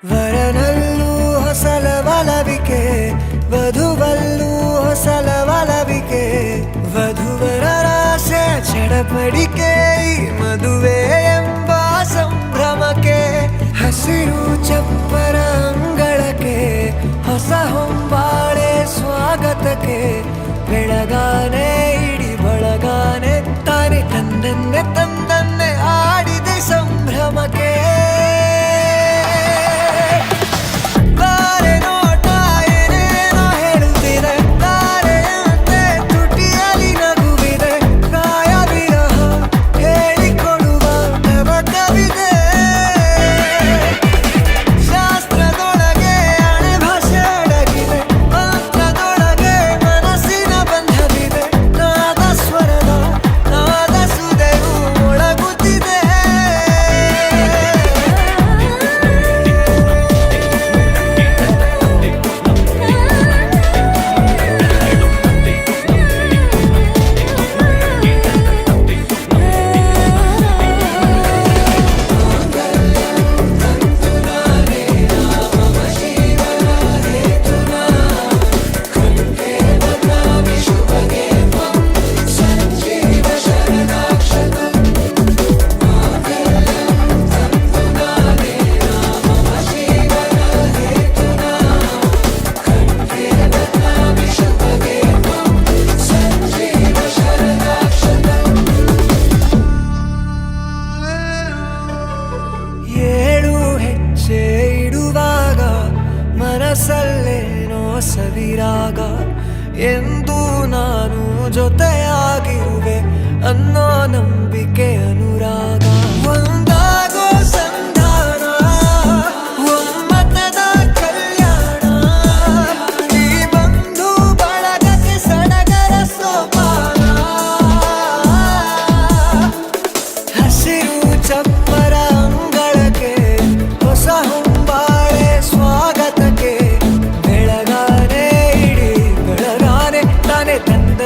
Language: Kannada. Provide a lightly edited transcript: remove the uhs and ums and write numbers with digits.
ವರನಲ್ಲೂ ಹೊಸಲ ಒಲವಿಕೆ, ವಧುವಲ್ಲೂ ಹೊಸಲ ಒಲವಿಕೆ, ವಧುವರರಾಸೆ ಚಡಪಡಿಕೆ, ಈ ಮದುವೆ ಎಂಬ ಸಂಭ್ರಮಕ್ಕೆ. ಹಸಿರು ಚಪ್ಪರ ಅಂಗಳಕ್ಕೆ, ಹೊಸ ಹೊಂಬಾಳೆ ಸ್ವಾಗತಕ್ಕೆ, ಬೆಳಗಾನೆ ಇಡಿ ಬಳಗಾನೆ ತಾನೆ ತಂದನ್ನೆ ತಂದನ್ನೆ ಆಡಿದೆ ಸಂಭ್ರಮಕ್ಕೆ. ಮನಸ್ಸಲ್ಲೇನೋ ಸವಿರಾಗ, ಎಂದು ನಾನು ಜೊತೆಯಾಗಿರುವೆ ಅನ್ನೋ ನಂಬಿಕೆ ಅನುರಾಗ. ಒಂದಾಗೋ ಸಂಧಾನ, ಒಮ್ಮತದ ಕಲ್ಯಾಣ, ಈ ಬಂಧು ಬಳಗಕ್ಕೆ ಸಡಗರ ಸೋಪಾನ. ಹಸಿರು ಚಪ್ಪರ ಅಂಗಳಕ್ಕೆ, ಹೊಸ ಹೊಂಬಾಳೆ ಸ್ವಾಗತಕ್ಕೆ, ಬೆಳಗಾನೆ ಇಡಿ ಬೆಳಗಾನೆ ತಾನೆ ತಂದ